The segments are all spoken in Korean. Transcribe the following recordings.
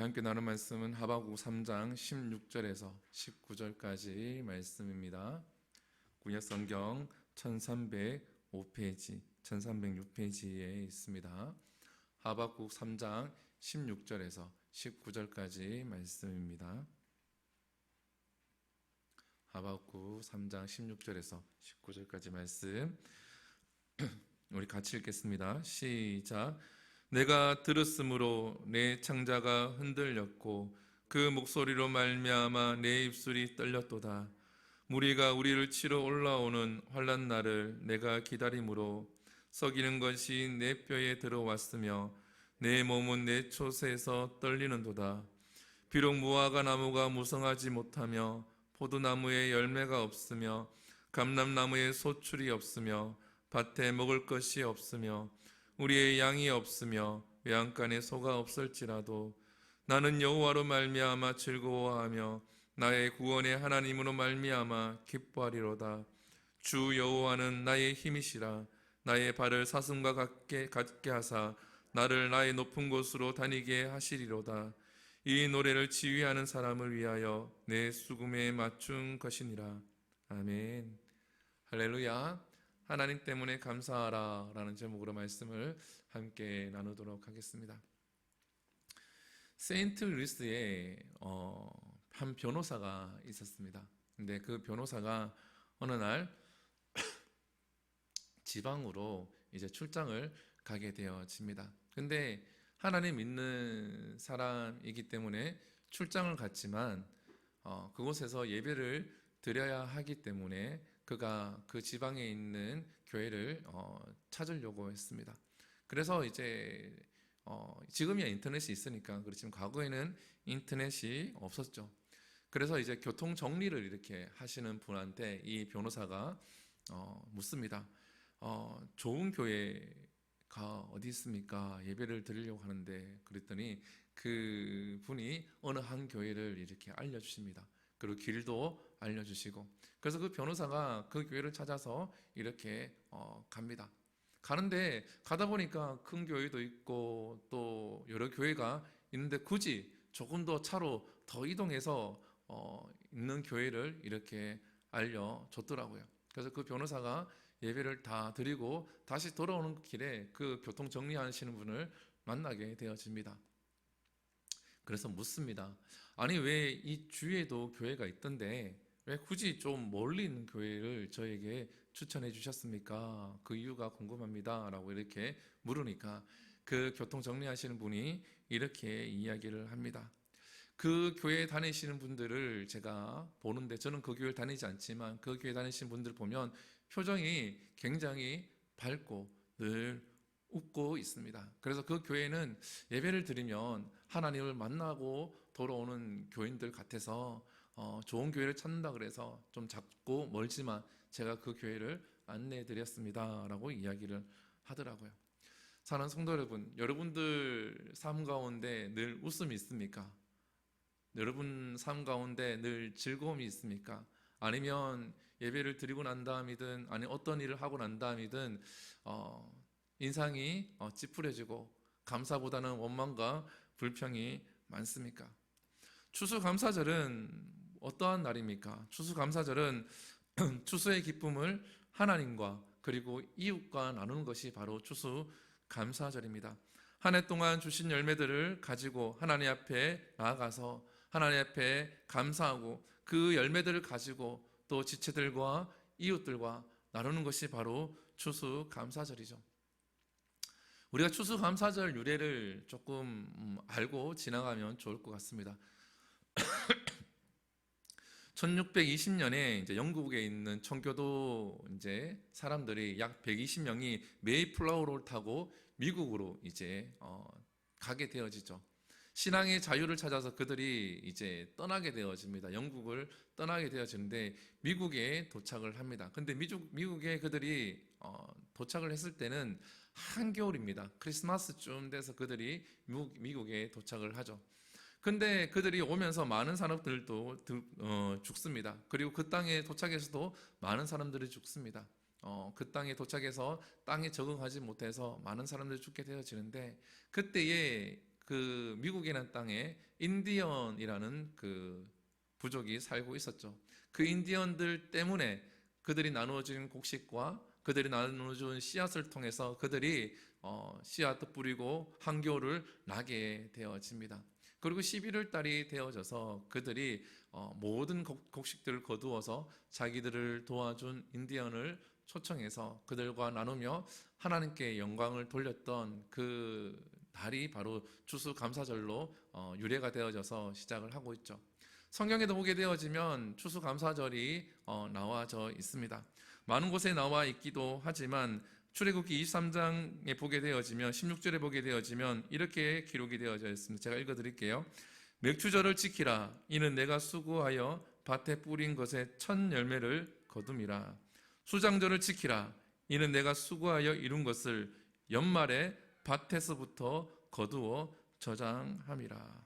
우리 함께 나눈 말씀은 하박국 3장 16절에서 19절까지 말씀입니다. 구약 성경 1305페이지, 1306페이지에 있습니다. 하박국 3장 16절에서 19절까지 말씀입니다. 하박국 3장 16절에서 19절까지 말씀 우리 같이 읽겠습니다. 시작. 내가 들었으므로 내 창자가 흔들렸고 그 목소리로 말미암아 내 입술이 떨렸도다. 무리가 우리를 치러 올라오는 환난 날을 내가 기다림으로 썩이는 것이 내 뼈에 들어왔으며 내 몸은 내 촛에서 떨리는도다. 비록 무화과 나무가 무성하지 못하며 포도나무에 열매가 없으며 감람나무에 소출이 없으며 밭에 먹을 것이 없으며 우리의 양이 없으며 외양간에 소가 없을지라도 나는 여호와로 말미암아 즐거워하며 나의 구원의 하나님으로 말미암아 기뻐하리로다. 주 여호와는 나의 힘이시라. 나의 발을 사슴과 같게 하사 나를 나의 높은 곳으로 다니게 하시리로다. 이 노래를 지휘하는 사람을 위하여 내 수금에 맞춘 것이니라. 아멘. 할렐루야. 하나님 때문에 감사하라 라는 제목으로 말씀을 함께 나누도록 하겠습니다. 세인트 루이스에 한 변호사가 있었습니다. 근데 그 변호사가 어느 날 지방으로 이제 출장을 가게 되어집니다. 근데 하나님 믿는 사람이기 때문에 출장을 갔지만 그곳에서 예배를 드려야 하기 때문에 그가 그 지방에 있는 교회를 찾으려고 했습니다. 그래서 이제 지금이야 인터넷이 있으니까 그렇지만 과거에는 인터넷이 없었죠. 그래서 이제 교통 정리를 이렇게 하시는 분한테 이 변호사가 묻습니다. 좋은 교회가 어디 있습니까? 예배를 드리려고 하는데. 그랬더니 그 분이 어느 한 교회를 이렇게 알려주십니다. 그리고 길도 알려주시고, 그래서 그 변호사가 그 교회를 찾아서 이렇게 갑니다. 가는데 가다 보니까 큰 교회도 있고 또 여러 교회가 있는데 굳이 조금 더 차로 더 이동해서 있는 교회를 이렇게 알려줬더라고요. 그래서 그 변호사가 예배를 다 드리고 다시 돌아오는 길에 그 교통 정리하시는 분을 만나게 되어집니다. 그래서 묻습니다. 아니 왜 이 주위에도 교회가 있던데 왜 굳이 좀 멀리 있는 교회를 저에게 추천해 주셨습니까? 그 이유가 궁금합니다 라고 이렇게 물으니까 그 교통 정리하시는 분이 이렇게 이야기를 합니다. 그 교회에 다니시는 분들을 제가 보는데, 저는 그 교회를 다니지 않지만 그 교회에 다니시는 분들 보면 표정이 굉장히 밝고 늘 웃고 있습니다. 그래서 그 교회는 예배를 드리면 하나님을 만나고 돌아오는 교인들 같아서 좋은 교회를 찾는다 그래서 좀 작고 멀지만 제가 그 교회를 안내해 드렸습니다 라고 이야기를 하더라고요. 사랑하는 성도 여러분, 여러분들 삶 가운데 늘 웃음이 있습니까? 여러분 삶 가운데 늘 즐거움이 있습니까? 아니면 예배를 드리고 난 다음이든 아니 어떤 일을 하고 난 다음이든 인상이 찌푸려지고 감사보다는 원망과 불평이 많습니까? 추수감사절은 어떠한 날입니까? 추수감사절은 추수의 기쁨을 하나님과 그리고 이웃과 나누는 것이 바로 추수감사절입니다. 한 해 동안 주신 열매들을 가지고 하나님 앞에 나아가서 하나님 앞에 감사하고 그 열매들을 가지고 또 지체들과 이웃들과 나누는 것이 바로 추수감사절이죠. 우리가 추수감사절 유래를 조금 알고 지나가면 좋을 것 같습니다. 1620년에 이제 영국에 있는 청교도 이제 사람들이 약 120명이 메이플라워를 타고 미국으로 이제 가게 되어지죠. 신앙의 자유를 찾아서 그들이 이제 떠나게 되어집니다. 영국을 떠나게 되어지는데 미국에 도착을 합니다. 근데 미국에 그들이 도착을 했을 때는 한겨울입니다. 크리스마스쯤 돼서 그들이 미국에 도착을 하죠. 근데 그들이 오면서 많은 사람들도 죽습니다. 그리고 그 땅에 도착해서도 많은 사람들이 죽습니다. 그 땅에 도착해서 땅에 적응하지 못해서 많은 사람들이 죽게 되어지는데, 그때에 그 미국이라는 땅에 인디언이라는 그 부족이 살고 있었죠. 그 인디언들 때문에 그들이 나누어진 곡식과 그들이 나누어준 씨앗을 통해서 그들이 씨앗도 뿌리고 한겨울을 나게 되어집니다. 그리고 11월 달이 되어져서 그들이 모든 곡식들을 거두어서 자기들을 도와준 인디언을 초청해서 그들과 나누며 하나님께 영광을 돌렸던 그 날이 바로 추수감사절로 유래가 되어져서 시작을 하고 있죠. 성경에도 보게 되어지면 추수감사절이 나와져 있습니다. 많은 곳에 나와 있기도 하지만 출애굽기 23장에 보게 되어지면 16절에 보게 되어지면 이렇게 기록이 되어져 있습니다. 제가 읽어드릴게요. 맥추절을 지키라. 이는 내가 수고하여 밭에 뿌린 것의 첫 열매를 거둠이라. 수장절을 지키라. 이는 내가 수고하여 이룬 것을 연말에 밭에서부터 거두어 저장함이라.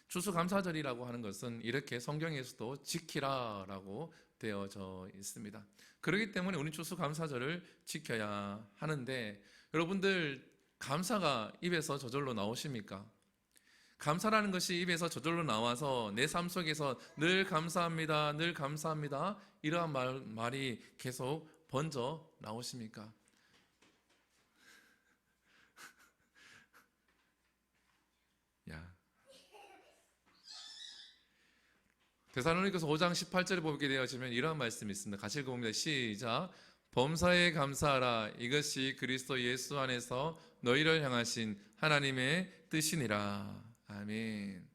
추수감사절이라고 하는 것은 이렇게 성경에서도 지키라라고 되어져 있습니다. 그렇기 때문에 우리 추수감사절을 지켜야 하는데, 여러분들 감사가 입에서 저절로 나오십니까? 감사라는 것이 입에서 저절로 나와서 내 삶 속에서 늘 감사합니다, 늘 감사합니다 이러한 말이 계속 번져 나오십니까? 야. 데살로니가서 5장 18절에 보게 되어지면 이러한 말씀이 있습니다. 같이 읽어봅니다. 시작. 범사에 감사하라. 이것이 그리스도 예수 안에서 너희를 향하신 하나님의 뜻이니라. 아멘.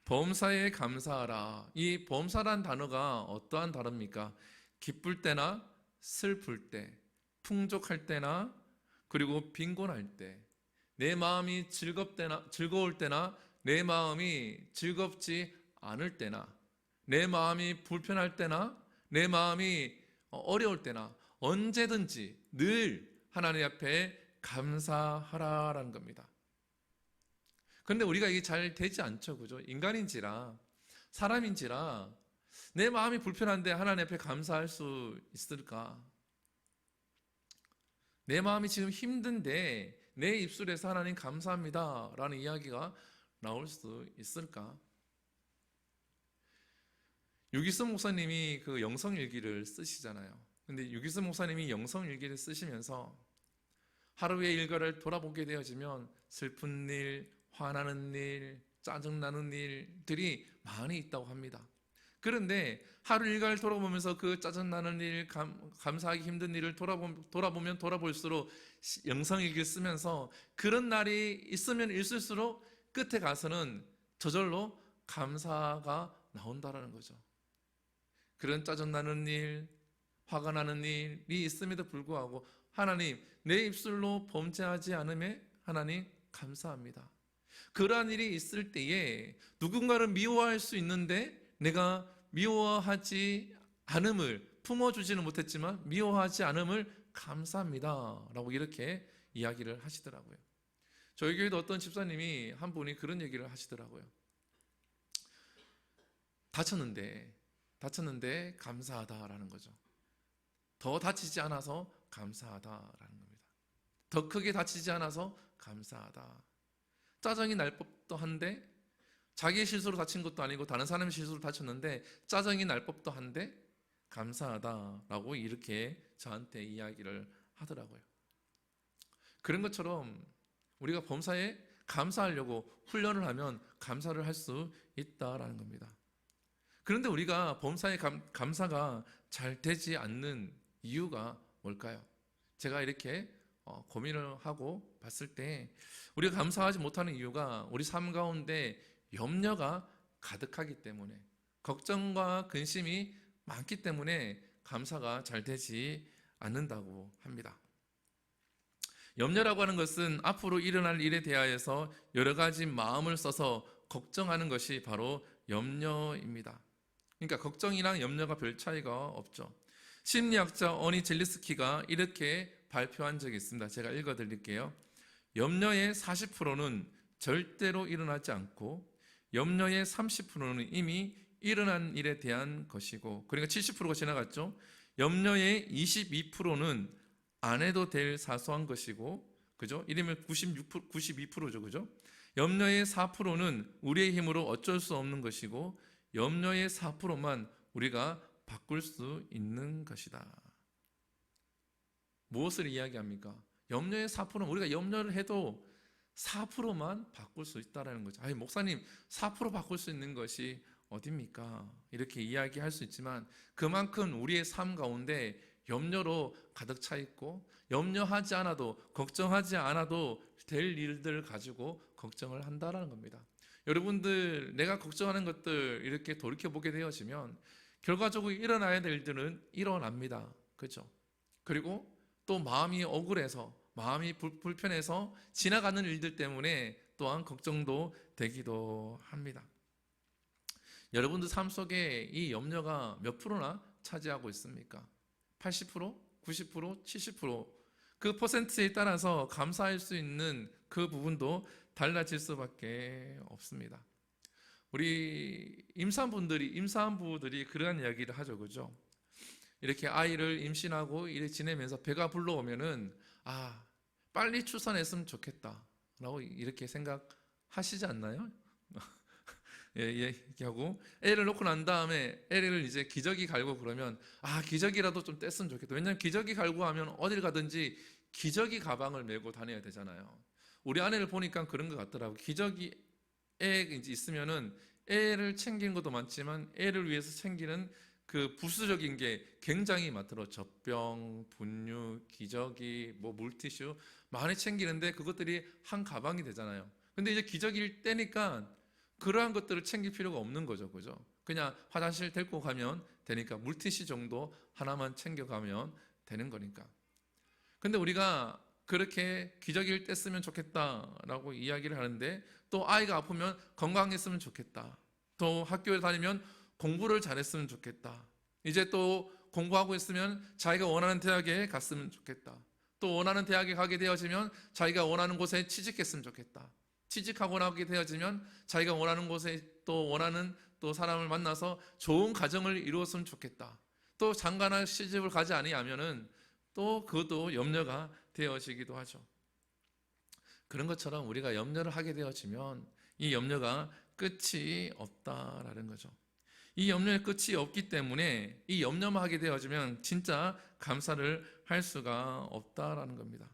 범사에 감사하라. 이 범사란 단어가 어떠한 단어입니까? 기쁠 때나 슬플 때, 풍족할 때나 그리고 빈곤할 때, 내 마음이 즐거울 때나 내 마음이 즐겁지 않을 때나, 내 마음이 불편할 때나 내 마음이 어려울 때나 언제든지 늘 하나님 앞에 감사하라라는 겁니다. 그런데 우리가 이게 잘 되지 않죠, 그죠? 인간인지라, 사람인지라 내 마음이 불편한데 하나님 앞에 감사할 수 있을까? 내 마음이 지금 힘든데 내 입술에서 하나님 감사합니다 라는 이야기가 나올 수 있을까? 유기성 목사님이 그 영성일기를 쓰시잖아요. 근데 유기성 목사님이 영성일기를 쓰시면서 하루의 일과를 돌아보게 되어지면 슬픈 일, 화나는 일, 짜증나는 일들이 많이 있다고 합니다. 그런데 하루 일과를 돌아보면서 그 짜증나는 일, 감사하기 힘든 일을 돌아보면 돌아볼수록 영성일기를 쓰면서 그런 날이 있으면 있을수록 끝에 가서는 저절로 감사가 나온다라는 거죠. 그런 짜증나는 일, 화가 나는 일이 있음에도 불구하고 하나님, 내 입술로 범죄하지 않음에 하나님 감사합니다. 그러한 일이 있을 때에 누군가를 미워할 수 있는데 내가 미워하지 않음을 품어주지는 못했지만 미워하지 않음을 감사합니다 라고 이렇게 이야기를 하시더라고요. 저희 교회도 어떤 집사님이 한 분이 그런 얘기를 하시더라고요. 다쳤는데 감사하다라는 거죠. 더 다치지 않아서 감사하다라는 겁니다. 더 크게 다치지 않아서 감사하다. 짜증이 날 법도 한데 자기의 실수로 다친 것도 아니고 다른 사람의 실수로 다쳤는데 짜증이 날 법도 한데 감사하다라고 이렇게 저한테 이야기를 하더라고요. 그런 것처럼 우리가 범사에 감사하려고 훈련을 하면 감사를 할 수 있다라는 겁니다. 그런데 우리가 범사에 감사가 잘 되지 않는 이유가 뭘까요? 제가 이렇게 고민을 하고 봤을 때 우리가 감사하지 못하는 이유가 우리 삶 가운데 염려가 가득하기 때문에, 걱정과 근심이 많기 때문에 감사가 잘 되지 않는다고 합니다. 염려라고 하는 것은 앞으로 일어날 일에 대하여서 여러 가지 마음을 써서 걱정하는 것이 바로 염려입니다. 그러니까 걱정이랑 염려가 별 차이가 없죠. 심리학자 어니 젤리스키가 이렇게 발표한 적이 있습니다. 제가 읽어드릴게요. 염려의 40%는 절대로 일어나지 않고 염려의 30%는 이미 일어난 일에 대한 것이고, 그러니까 70%가 지나갔죠. 염려의 22%는 안 해도 될 사소한 것이고, 그죠? 이러면 96%, 92%죠. 그죠? 염려의 4%는 우리의 힘으로 어쩔 수 없는 것이고 염려의 4%만 우리가 바꿀 수 있는 것이다. 무엇을 이야기합니까? 염려의 4%는 우리가 염려를 해도 4%만 바꿀 수 있다는 거죠. 아니, 목사님, 4% 바꿀 수 있는 것이 어딥니까? 이렇게 이야기할 수 있지만 그만큼 우리의 삶 가운데 염려로 가득 차 있고 염려하지 않아도, 걱정하지 않아도 될 일들을 가지고 걱정을 한다라는 겁니다. 여러분들, 내가 걱정하는 것들 이렇게 돌이켜보게 되어지면 결과적으로 일어나야 될 일들은 일어납니다. 그렇죠? 그리고 또 마음이 억울해서, 마음이 불편해서 지나가는 일들 때문에 또한 걱정도 되기도 합니다. 여러분들 삶 속에 이 염려가 몇 프로나 차지하고 있습니까? 80%? 90%? 70%? 그 퍼센트에 따라서 감사할 수 있는 그 부분도 달라질 수밖에 없습니다. 우리 임산부들이 그러한 이야기를 하죠. 그죠? 이렇게 아이를 임신하고 이래 지내면서 배가 불러오면은 빨리 출산했으면 좋겠다 라고 이렇게 생각하시지 않나요? 얘기하고 애를 놓고 난 다음에 애를 이제 기저귀 갈고 그러면 기저귀라도 좀 뗐으면 좋겠다. 왜냐하면 기저귀 갈고 하면 어딜 가든지 기저귀 가방을 메고 다녀야 되잖아요. 우리 아내를 보니까 그런 것 같더라고요. 기저귀 애 이제 있으면은 애를 챙기는 것도 많지만 애를 위해서 챙기는 그 부수적인 게 굉장히 많더라고요. 젖병, 분유, 기저귀, 물티슈 많이 챙기는데 그것들이 한 가방이 되잖아요. 근데 이제 기저귀를 떼니까 그러한 것들을 챙길 필요가 없는 거죠. 그죠? 그냥 화장실 데리고 가면 되니까 물티슈 정도 하나만 챙겨가면 되는 거니까. 근데 우리가 그렇게 기저귀를 뗐으면 좋겠다라고 이야기를 하는데 또 아이가 아프면 건강했으면 좋겠다. 또 학교에 다니면 공부를 잘했으면 좋겠다. 이제 또 공부하고 있으면 자기가 원하는 대학에 갔으면 좋겠다. 또 원하는 대학에 가게 되어지면 자기가 원하는 곳에 취직했으면 좋겠다. 취직하고 나게 되어지면 자기가 원하는 곳에 또 원하는 또 사람을 만나서 좋은 가정을 이루었으면 좋겠다. 또 장가나 시집을 가지 아니하면은 또 그것도 염려가 되어지기도 하죠. 그런 것처럼 우리가 염려를 하게 되어지면 이 염려가 끝이 없다라는 거죠. 이 염려의 끝이 없기 때문에 이 염려만 하게 되어지면 진짜 감사를 할 수가 없다라는 겁니다.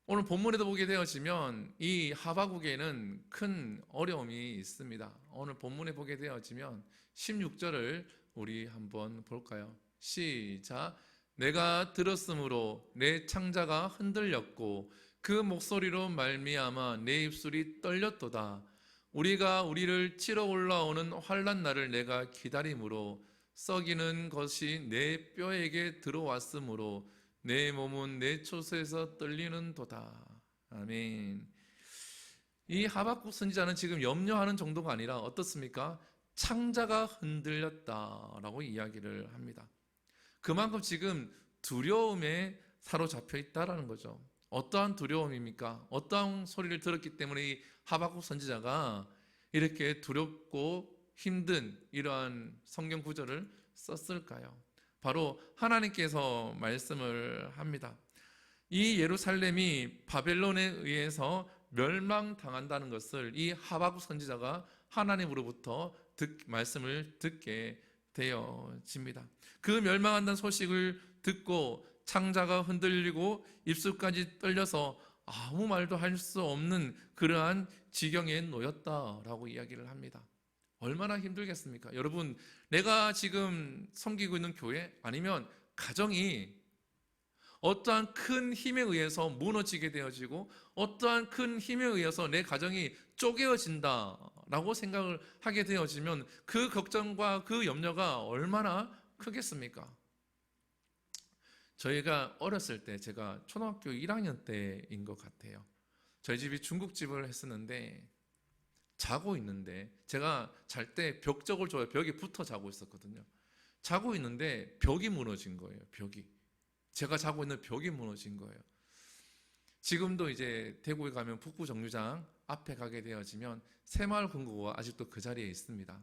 오늘 본문에도 보게 되어지면 이 하바국에는 큰 어려움이 있습니다. 오늘 본문에 보게 되어지면 16절을 우리 한번 볼까요? 시작. 내가 들었으므로 내 창자가 흔들렸고 그 목소리로 말미암아 내 입술이 떨렸도다. 우리가 우리를 치러 올라오는 환난 날을 내가 기다림으로 썩이는 것이 내 뼈에게 들어왔으므로 내 몸은 내 초소에서 떨리는도다. 아멘. 이 하박국 선지자는 지금 염려하는 정도가 아니라 어떻습니까? 창자가 흔들렸다라고 이야기를 합니다. 그만큼 지금 두려움에 사로잡혀 있다라는 거죠. 어떠한 두려움입니까? 어떠한 소리를 들었기 때문에 이 하박국 선지자가 이렇게 두렵고 힘든 이러한 성경 구절을 썼을까요? 바로 하나님께서 말씀을 합니다. 이 예루살렘이 바벨론에 의해서 멸망당한다는 것을 이 하박국 선지자가 하나님으로부터 말씀을 듣게 되어집니다. 그 멸망한다는 소식을 듣고 창자가 흔들리고 입술까지 떨려서 아무 말도 할 수 없는 그러한 지경에 놓였다라고 이야기를 합니다. 얼마나 힘들겠습니까? 여러분, 내가 지금 섬기고 있는 교회 아니면 가정이 어떠한 큰 힘에 의해서 무너지게 되어지고 어떠한 큰 힘에 의해서 내 가정이 쪼개어진다라고 생각을 하게 되어지면 그 걱정과 그 염려가 얼마나 크겠습니까? 저희가 어렸을 때, 제가 초등학교 1학년 때인 것 같아요. 저희 집이 중국집을 했었는데 자고 있는데, 제가 잘 때 벽적을 좋아해 벽에 붙어 자고 있었거든요. 자고 있는데 벽이 무너진 거예요. 제가 자고 있는 벽이 무너진 거예요. 지금도 이제 대구에 가면 북구 정류장 앞에 가게 되어지면 새마을 금고가 아직도 그 자리에 있습니다.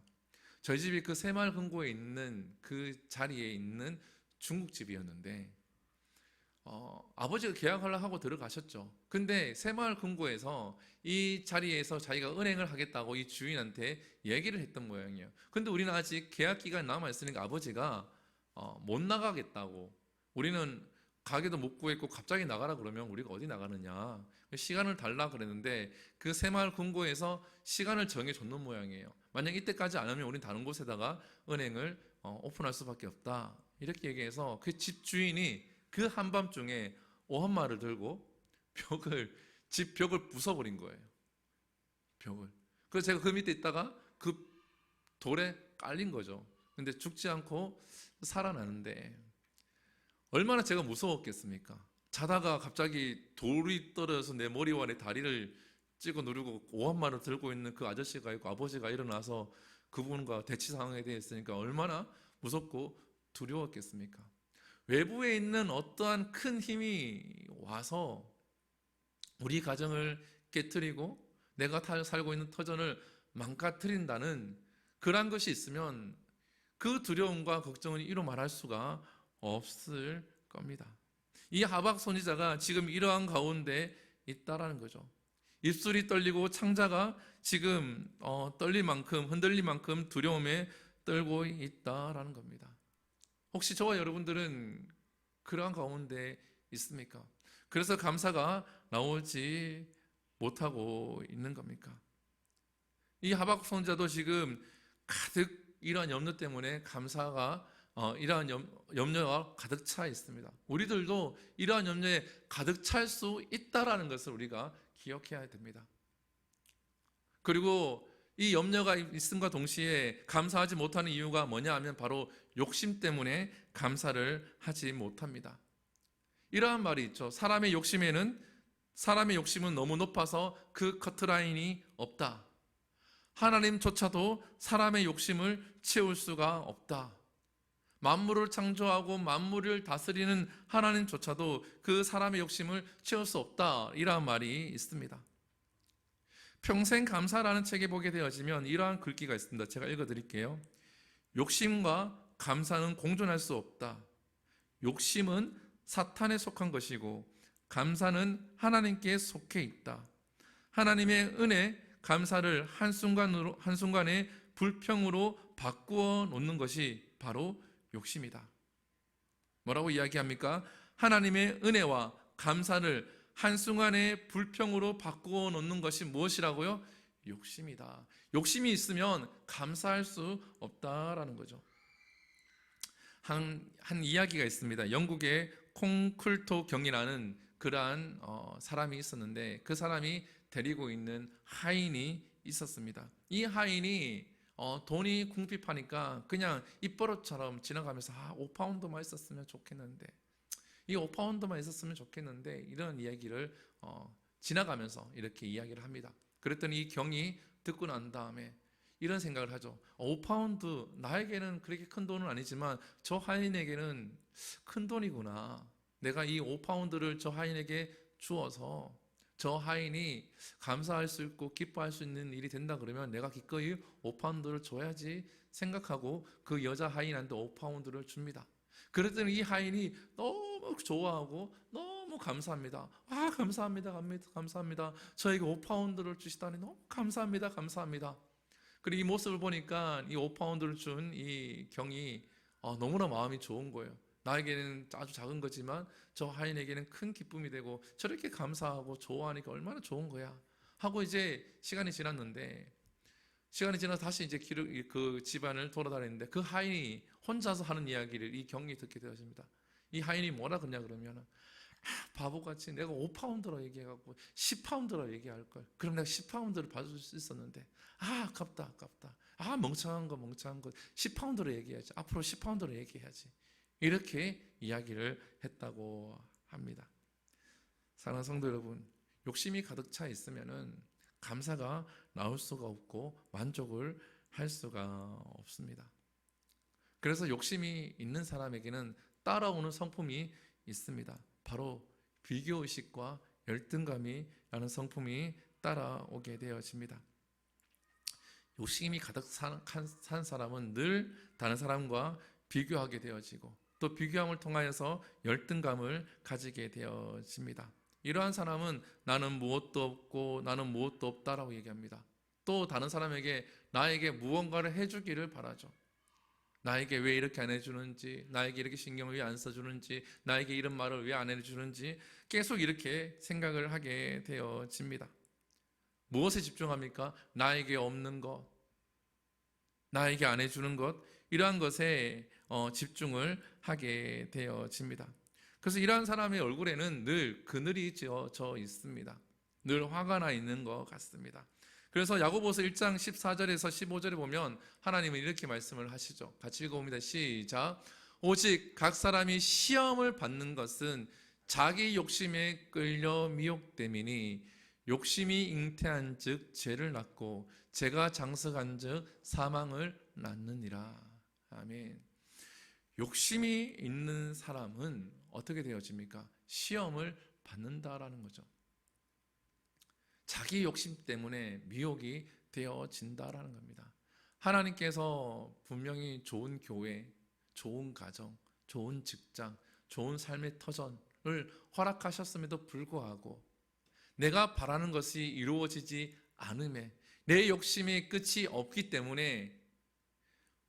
저희 집이 그 새마을 금고에 있는 그 자리에 있는 중국집이었는데 아버지가 계약하려고 하고 들어가셨죠. 근데 새마을금고에서 이 자리에서 자기가 은행을 하겠다고 이 주인한테 얘기를 했던 모양이에요. 근데 우리는 아직 계약 기간이 남아있으니까 아버지가 못 나가겠다고, 우리는 가게도 못 구했고 갑자기 나가라 그러면 우리가 어디 나가느냐, 시간을 달라 그랬는데 그 새마을금고에서 시간을 정해줬는 모양이에요. 만약 이때까지 안 하면 우린 다른 곳에다가 은행을 오픈할 수밖에 없다, 이렇게 얘기해서 그 집 주인이 그 한밤중에 오한마를 들고 집 벽을 부숴버린 거예요. 벽을. 그래서 제가 그 밑에 있다가 그 돌에 깔린 거죠. 근데 죽지 않고 살아나는데 얼마나 제가 무서웠겠습니까? 자다가 갑자기 돌이 떨어져서 내 머리와 내 다리를 찍어 누르고 오한마를 들고 있는 그 아저씨가 있고 아버지가 일어나서 그분과 대치 상황에 대해 있으니까 얼마나 무섭고 두려웠겠습니까? 외부에 있는 어떠한 큰 힘이 와서 우리 가정을 깨뜨리고 내가 살고 있는 터전을 망가뜨린다는 그러한 것이 있으면 그 두려움과 걱정은 이루 말할 수가 없을 겁니다. 이 하박 선지자가 지금 이러한 가운데 있다라는 거죠. 입술이 떨리고 창자가 지금 떨릴 만큼, 흔들릴 만큼 두려움에 떨고 있다라는 겁니다. 혹시 저와 여러분들은 그러한 가운데 있습니까? 그래서 감사가 나오지 못하고 있는 겁니까? 이 하박국 선지자도 지금 가득 이러한 염려 때문에 감사가 이러한 염려가 가득 차 있습니다. 우리들도 이러한 염려에 가득 찰 수 있다라는 것을 우리가 기억해야 됩니다. 그리고 이 염려가 있음과 동시에 감사하지 못하는 이유가 뭐냐 하면 바로 욕심 때문에 감사를 하지 못합니다. 이러한 말이 있죠. 사람의 욕심은 너무 높아서 그 커트라인이 없다. 하나님조차도 사람의 욕심을 채울 수가 없다. 만물을 창조하고 만물을 다스리는 하나님조차도 그 사람의 욕심을 채울 수 없다. 이러한 말이 있습니다. 평생 감사라는 책에 보게 되어지면 이러한 글귀가 있습니다. 제가 읽어드릴게요. 욕심과 감사는 공존할 수 없다. 욕심은 사탄에 속한 것이고 감사는 하나님께 속해 있다. 하나님의 은혜, 감사를 한순간에 불평으로 바꾸어 놓는 것이 바로 욕심이다. 뭐라고 이야기합니까? 하나님의 은혜와 감사를 한순간에 불평으로 바꾸어 놓는 것이 무엇이라고요? 욕심이다. 욕심이 있으면 감사할 수 없다라는 거죠. 한 이야기가 있습니다. 영국의 콩쿨토 경이라는 그러한 사람이 있었는데 그 사람이 데리고 있는 하인이 있었습니다. 이 하인이 돈이 궁핍하니까 그냥 입버릇처럼 지나가면서 5파운드만 있었으면 좋겠는데, 이 5파운드만 있었으면 좋겠는데, 이런 이야기를 지나가면서 이렇게 이야기를 합니다. 그랬더니 이 경이 듣고 난 다음에 이런 생각을 하죠. 5파운드, 나에게는 그렇게 큰 돈은 아니지만 저 하인에게는 큰 돈이구나. 내가 이 5파운드를 저 하인에게 주어서 저 하인이 감사할 수 있고 기뻐할 수 있는 일이 된다 그러면 내가 기꺼이 5파운드를 줘야지 생각하고 그 여자 하인한테 5파운드를 줍니다. 그랬더니 이 하인이 너무 좋아하고 너무 감사합니다. 감사합니다. 감사합니다. 저에게 5파운드를 주시다니 너무 감사합니다. 감사합니다. 그리고 이 모습을 보니까 이 5파운드를 준 이 경이 너무나 마음이 좋은 거예요. 나에게는 아주 작은 거지만 저 하인에게는 큰 기쁨이 되고 저렇게 감사하고 좋아하니까 얼마나 좋은 거야 하고 이제 시간이 지났는데, 시간이 지나서 다시 이제 그 집안을 돌아다니는데 그 하인이 혼자서 하는 이야기를 이 경이 듣게 되어집니다. 이 하인이 뭐라 그러냐 그러면 바보같이 내가 5파운드로 얘기해갖고 10파운드로 얘기할 걸. 그럼 내가 10파운드를 받을 수 있었는데 아깝다. 멍청한 거 10파운드로 얘기해야지. 앞으로 10파운드로 얘기해야지. 이렇게 이야기를 했다고 합니다. 사랑하는 성도 여러분, 욕심이 가득 차 있으면은 감사가 나올 수가 없고 만족을 할 수가 없습니다. 그래서 욕심이 있는 사람에게는 따라오는 성품이 있습니다. 바로 비교의식과 열등감이라는 성품이 따라오게 되어집니다. 욕심이 가득 산 사람은 늘 다른 사람과 비교하게 되어지고 또 비교함을 통하여서 열등감을 가지게 되어집니다. 이러한 사람은 나는 무엇도 없고 나는 무엇도 없다라고 얘기합니다. 또 다른 사람에게 나에게 무언가를 해주기를 바라죠. 나에게 왜 이렇게 안 해주는지, 나에게 이렇게 신경을 왜 안 써주는지, 나에게 이런 말을 왜 안 해주는지 계속 이렇게 생각을 하게 되어집니다. 무엇에 집중합니까? 나에게 없는 것, 나에게 안 해주는 것, 이러한 것에 집중을 하게 되어집니다. 그래서 이러한 사람의 얼굴에는 늘 그늘이 지어져 있습니다. 늘 화가 나 있는 것 같습니다. 그래서 야고보서 1장 14절에서 15절에 보면 하나님은 이렇게 말씀을 하시죠. 같이 읽어봅니다. 시작. 오직 각 사람이 시험을 받는 것은 자기 욕심에 끌려 미혹됨이니 욕심이 잉태한 즉 죄를 낳고 죄가 장성한 즉 사망을 낳느니라. 아멘. 욕심이 있는 사람은 어떻게 되어집니까? 시험을 받는다라는 거죠. 자기 욕심 때문에 미혹이 되어진다라는 겁니다. 하나님께서 분명히 좋은 교회, 좋은 가정, 좋은 직장, 좋은 삶의 터전을 허락하셨음에도 불구하고 내가 바라는 것이 이루어지지 않음에 내 욕심의 끝이 없기 때문에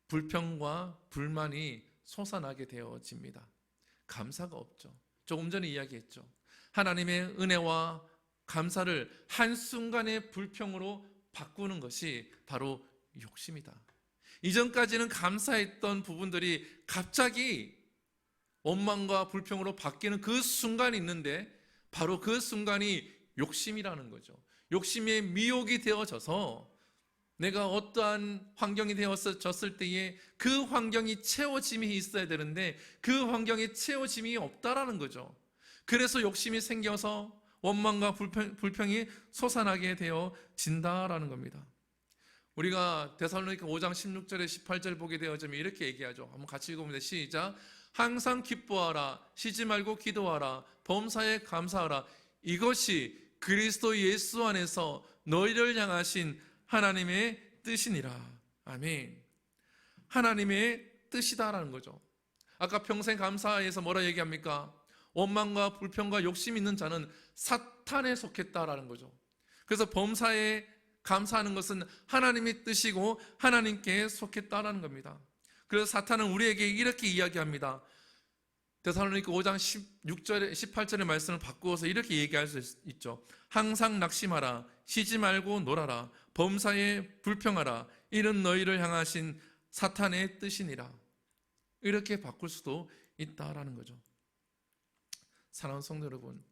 불평과 불만이 솟아나게 되어집니다. 감사가 없죠. 조금 전에 이야기했죠. 하나님의 은혜와 감사를 한순간의 불평으로 바꾸는 것이 바로 욕심이다. 이전까지는 감사했던 부분들이 갑자기 원망과 불평으로 바뀌는 그 순간이 있는데 바로 그 순간이 욕심이라는 거죠. 욕심에 미혹이 되어져서 내가 어떠한 환경이 되어졌을 때에 그 환경이 채워짐이 있어야 되는데 그 환경이 채워짐이 없다라는 거죠. 그래서 욕심이 생겨서 원망과 불평이 솟아나게 되어진다라는 겁니다. 우리가 데살로니가 5장 16절에 18절 보게 되어지면 이렇게 얘기하죠. 한번 같이 읽어봅니다. 시작. 항상 기뻐하라, 쉬지 말고 기도하라, 범사에 감사하라. 이것이 그리스도 예수 안에서 너희를 향하신 하나님의 뜻이니라. 아멘. 하나님의 뜻이다라는 거죠. 아까 평생 감사해서 뭐라 얘기합니까? 원망과 불평과 욕심 있는 자는 사탄에 속했다라는 거죠. 그래서 범사에 감사하는 것은 하나님의 뜻이고 하나님께 속했다라는 겁니다. 그래서 사탄은 우리에게 이렇게 이야기합니다. 데살로니가 5장 16절에 18절의 말씀을 바꾸어서 이렇게 얘기할 수 있죠. 항상 낙심하라, 쉬지 말고 놀아라, 범사에 불평하라, 이는 너희를 향하신 사탄의 뜻이니라. 이렇게 바꿀 수도 있다라는 거죠. 사랑하는 성도 여러분,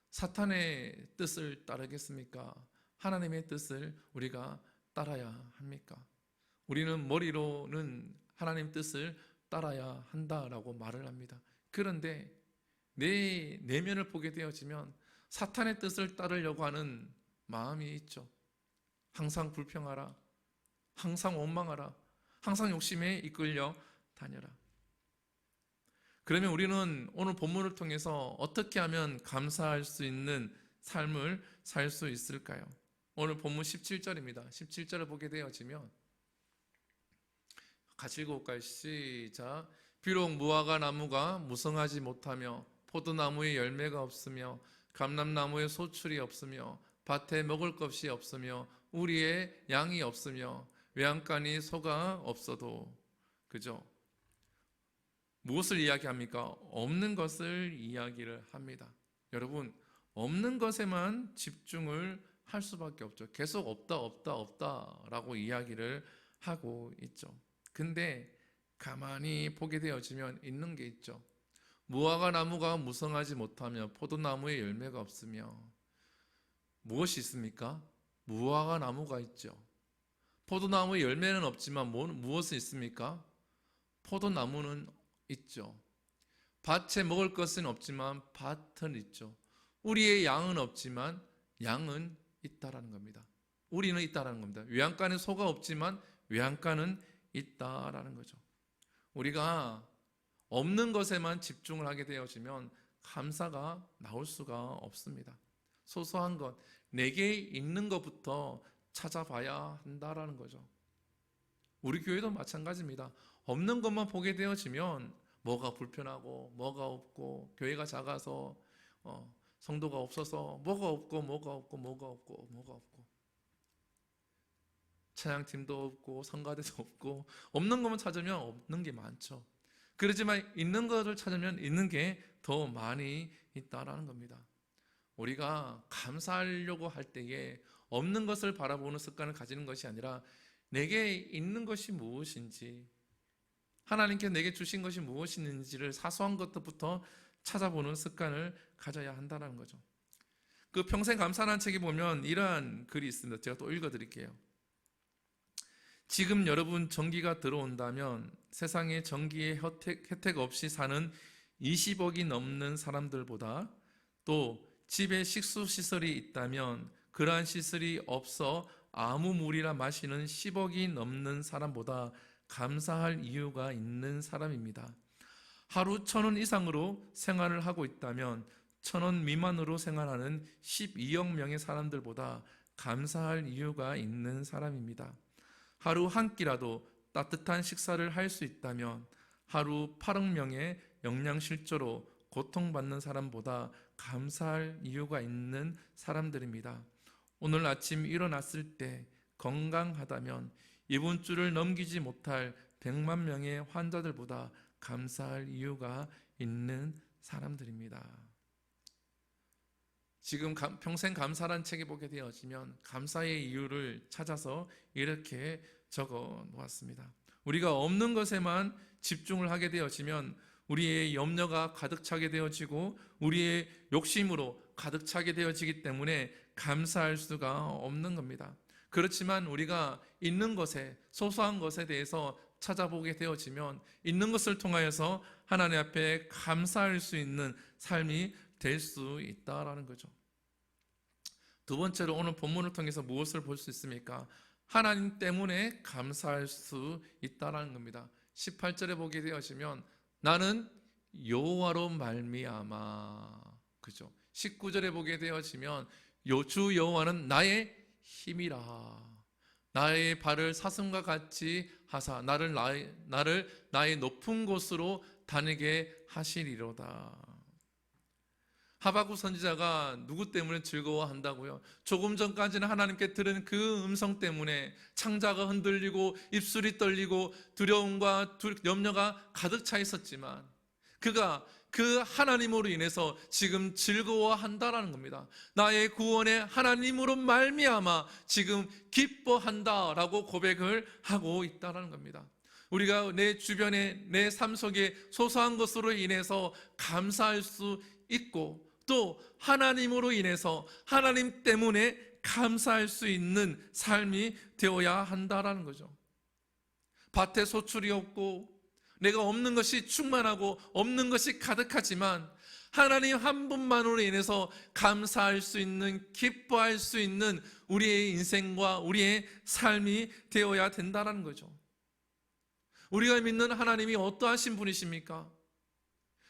사탄의 뜻을 따르겠습니까? 하나님의 뜻을 우리가 따라야 합니까? 우리는 머리로는 하나님 뜻을 따라야 한다라고 말을 합니다. 그런데 내 내면을 보게 되어지면 사탄의 뜻을 따르려고 하는 마음이 있죠. 항상 불평하라, 항상 원망하라, 항상 욕심에 이끌려 다녀라. 그러면 우리는 오늘 본문을 통해서 어떻게 하면 감사할 수 있는 삶을 살 수 있을까요? 오늘 본문 17절입니다. 17절을 보게 되어지면 같이 읽어볼까요? 시작. 비록 무화과 나무가 무성하지 못하며 포도나무에 열매가 없으며 감람나무에 소출이 없으며 밭에 먹을 것이 없으며 우리의 양이 없으며 외양간이 소가 없어도, 그죠? 무엇을 이야기합니까? 없는 것을 이야기를 합니다. 여러분, 없는 것에만 집중을 할 수밖에 없죠. 계속 없다라고 이야기를 하고 있죠. 근데 가만히 보게 되어지면 있는 게 있죠. 무화과 나무가 무성하지 못하며 포도나무에 열매가 없으며 무엇이 있습니까? 무화과 나무가 있죠. 포도나무에 열매는 없지만 무엇이 있습니까? 포도나무는 있죠. 밭에 먹을 것은 없지만 밭은 있죠. 우리의 양은 없지만 양은 있다라는 겁니다. 우리는 있다라는 겁니다. 외양간에 소가 없지만 외양간은 있다라는 거죠. 우리가 없는 것에만 집중을 하게 되어지면 감사가 나올 수가 없습니다. 소소한 것, 내게 있는 것부터 찾아봐야 한다라는 거죠. 우리 교회도 마찬가지입니다. 없는 것만 보게 되어지면 뭐가 불편하고 뭐가 없고 교회가 작아서 성도가 없어서 뭐가 없고 찬양팀도 없고 성가대도 없고 없는 것만 찾으면 없는 게 많죠. 그렇지만 있는 것을 찾으면 있는 게 더 많이 있다라는 겁니다. 우리가 감사하려고 할 때에 없는 것을 바라보는 습관을 가지는 것이 아니라 내게 있는 것이 무엇인지, 하나님께 내게 주신 것이 무엇인지를 사소한 것부터 찾아보는 습관을 가져야 한다는 거죠. 그 평생 감사라는 책에 보면 이러한 글이 있습니다. 제가 또 읽어드릴게요. 지금 여러분 전기가 들어온다면 세상에 전기의 혜택 없이 사는 20억이 넘는 사람들보다, 또 집에 식수시설이 있다면 그러한 시설이 없어 아무 물이나 마시는 10억이 넘는 사람보다 감사할 이유가 있는 사람입니다. 하루 1,000원 이상으로 생활을 하고 있다면 1,000원 미만으로 생활하는 12억 명의 사람들보다 감사할 이유가 있는 사람입니다. 하루 한 끼라도 따뜻한 식사를 할 수 있다면 하루 8억 명의 영양실조로 고통받는 사람보다 감사할 이유가 있는 사람들입니다. 오늘 아침 일어났을 때 건강하다면 이번 주를 넘기지 못할 100만 명의 환자들보다 감사할 이유가 있는 사람들입니다. 지금 평생 감사란 책에 보게 되어지면 감사의 이유를 찾아서 이렇게 적어 놓았습니다. 우리가 없는 것에만 집중을 하게 되어지면 우리의 염려가 가득 차게 되어지고 우리의 욕심으로 가득 차게 되어지기 때문에 감사할 수가 없는 겁니다. 그렇지만 우리가 있는 것에, 소소한 것에 대해서 찾아보게 되어지면 있는 것을 통하여서 하나님 앞에 감사할 수 있는 삶이 될 수 있다라는 거죠. 두 번째로 오늘 본문을 통해서 무엇을 볼 수 있습니까? 하나님 때문에 감사할 수 있다라는 겁니다. 18절에 보게 되어지면 나는 여호와로 말미암아, 그죠? 19절에 보게 되어지면 주 여호와는 나의 힘이라, 나의 발을 사슴과 같이 하사 나를 나의 높은 곳으로 다니게 하시리로다. 하박국 선지자가 누구 때문에 즐거워한다고요? 조금 전까지는 하나님께 들은 그 음성 때문에 창자가 흔들리고 입술이 떨리고 두려움과 염려가 가득 차 있었지만 그가 그 하나님으로 인해서 지금 즐거워한다라는 겁니다. 나의 구원의 하나님으로 말미암아 지금 기뻐한다라고 고백을 하고 있다라는 겁니다. 우리가 내 주변에 내 삶 속에 소소한 것으로 인해서 감사할 수 있고 또 하나님으로 인해서 하나님 때문에 감사할 수 있는 삶이 되어야 한다라는 거죠. 밭에 소출이 없고 내가 없는 것이 충만하고 없는 것이 가득하지만 하나님 한 분만으로 인해서 감사할 수 있는, 기뻐할 수 있는 우리의 인생과 우리의 삶이 되어야 된다는 거죠. 우리가 믿는 하나님이 어떠하신 분이십니까?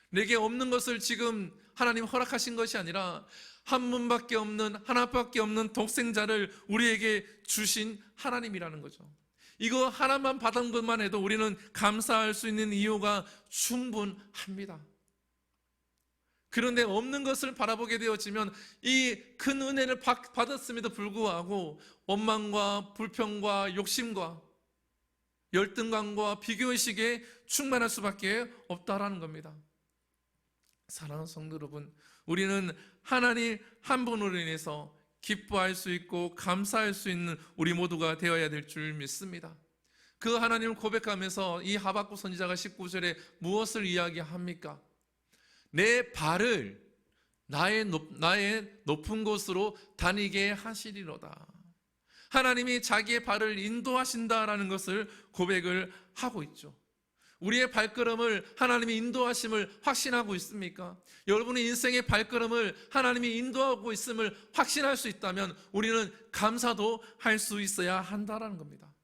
내게 없는 것을 지금 하나님 허락하신 것이 아니라 한 분밖에 없는, 하나밖에 없는 독생자를 우리에게 주신 하나님이라는 거죠. 이거 하나만 받은 것만 해도 우리는 감사할 수 있는 이유가 충분합니다. 그런데 없는 것을 바라보게 되어지면 이 큰 은혜를 받았음에도 불구하고 원망과 불평과 욕심과 열등감과 비교의식에 충만할 수밖에 없다라는 겁니다. 사랑하는 성도 여러분, 우리는 하나님 한 분으로 인해서 기뻐할 수 있고 감사할 수 있는 우리 모두가 되어야 될 줄 믿습니다. 그 하나님을 고백하면서 이 하박국 선지자가 19절에 무엇을 이야기합니까? 내 발을 나의 높은 곳으로 다니게 하시리로다. 하나님이 자기의 발을 인도하신다라는 것을 고백을 하고 있죠. 우리의 발걸음을 하나님이 인도하심을 확신하고 있습니까? 여러분의 인생의 발걸음을 하나님이 인도하고 있음을 확신할 수 있다면 우리는 감사도 할 수 있어야 한다라는 겁니다.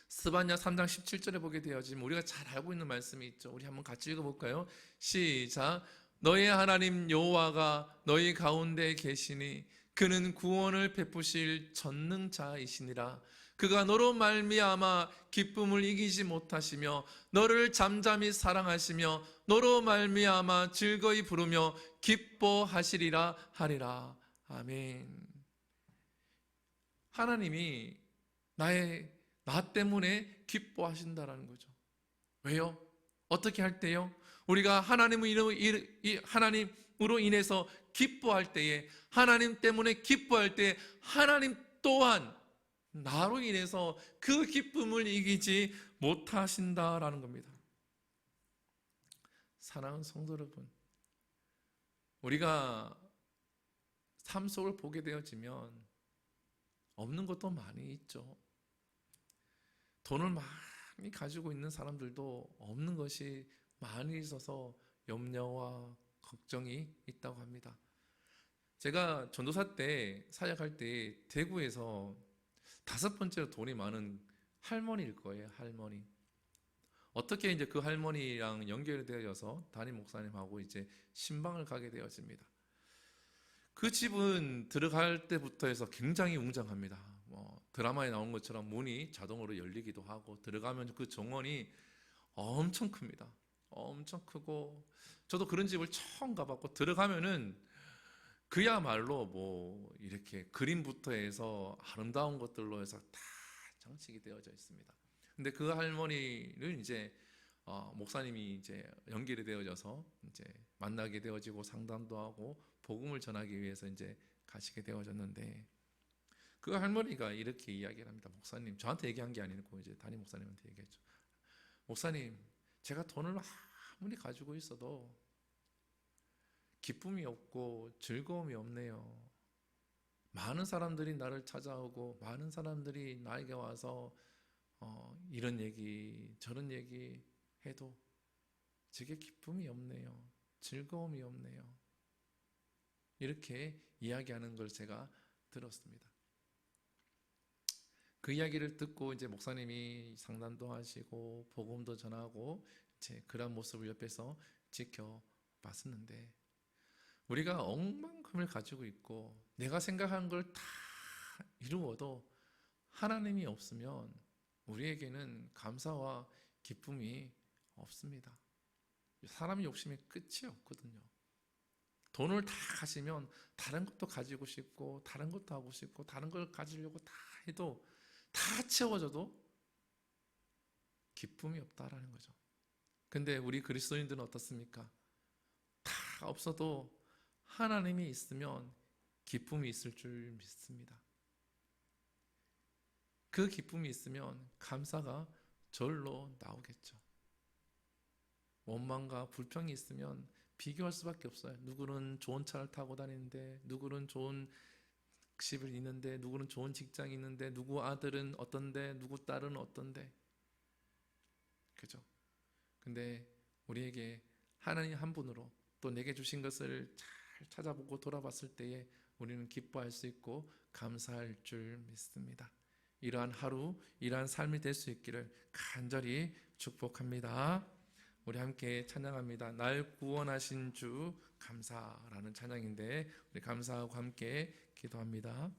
스바냐 3장 17절에 보게 되어지면 우리가 잘 알고 있는 말씀이 있죠. 우리 한번 같이 읽어볼까요? 시작. 너의 하나님 여호와가 너희 가운데 계시니 그는 구원을 베푸실 전능자이시니라. 그가 너로 말미암아 기쁨을 이기지 못하시며 너를 잠잠히 사랑하시며 너로 말미암아 즐거이 부르며 기뻐하시리라 하리라. 아멘. 하나님이 나 때문에 기뻐하신다라는 거죠. 왜요? 어떻게 할 때요? 우리가 하나님으로 인해서 기뻐할 때에, 하나님 때문에 기뻐할 때 하나님 또한 나로 인해서 그 기쁨을 이기지 못하신다라는 겁니다. 사랑하는 성도 여러분, 우리가 삶 속을 보게 되어지면 없는 것도 많이 있죠. 돈을 많이 가지고 있는 사람들도 없는 것이 많이 있어서 염려와 걱정이 있다고 합니다. 제가 전도사 때 사역할 때 대구에서 5번째로 돈이 많은 할머니일 거예요. 할머니. 어떻게 이제 그 할머니랑 연결이 되어져서 담임 목사님하고 이제 신방을 가게 되었습니다. 그 집은 들어갈 때부터 해서 굉장히 웅장합니다. 드라마에 나온 것처럼 문이 자동으로 열리기도 하고 들어가면 그 정원이 엄청 큽니다. 엄청 크고 저도 그런 집을 처음 가봤고 들어가면은 그야말로 뭐 이렇게 그림부터 해서 아름다운 것들로 해서 다 장식이 되어져 있습니다. 근데 그 할머니를 이제 목사님이 이제 연결이 되어져서 이제 만나게 되어지고 상담도 하고 복음을 전하기 위해서 이제 가시게 되어졌는데 그 할머니가 이렇게 이야기를 합니다. 목사님, 저한테 얘기한 게 아니고 이제 담임 목사님한테 얘기했죠. 목사님, 제가 돈을 아무리 가지고 있어도 기쁨이 없고 즐거움이 없네요. 많은 사람들이 나를 찾아오고 많은 사람들이 나에게 와서 이런 얘기 저런 얘기 해도 제게 기쁨이 없네요. 즐거움이 없네요. 이렇게 이야기하는 걸 제가 들었습니다. 그 이야기를 듣고 이제 목사님이 상담도 하시고 복음도 전하고 이제 그런 모습을 옆에서 지켜봤었는데 우리가 억만큼을 가지고 있고 내가 생각한 걸 다 이루어도 하나님이 없으면 우리에게는 감사와 기쁨이 없습니다. 사람의 욕심이 끝이 없거든요. 돈을 다 가지면 다른 것도 가지고 싶고 다른 것도 하고 싶고 다른 걸 가지려고 다 해도 다 채워져도 기쁨이 없다라는 거죠. 근데 우리 그리스도인들은 어떻습니까? 다 없어도 하나님이 있으면 기쁨이 있을 줄 믿습니다. 그 기쁨이 있으면 감사가 절로 나오겠죠. 원망과 불평이 있으면 비교할 수밖에 없어요. 누구는 좋은 차를 타고 다니는데, 누구는 좋은 집을 있는데, 누구는 좋은 직장이 있는데, 누구 아들은 어떤데, 누구 딸은 어떤데. 그죠? 근데 우리에게 하나님 한 분으로 또 내게 주신 것을 잘 찾아보고 돌아봤을 때에 우리는 기뻐할 수 있고 감사할 줄 믿습니다. 이러한 하루, 이러한 삶이 될 수 있기를 간절히 축복합니다. 우리 함께 찬양합니다. 날 구원하신 주 감사라는 찬양인데 우리 감사하고 함께 기도합니다.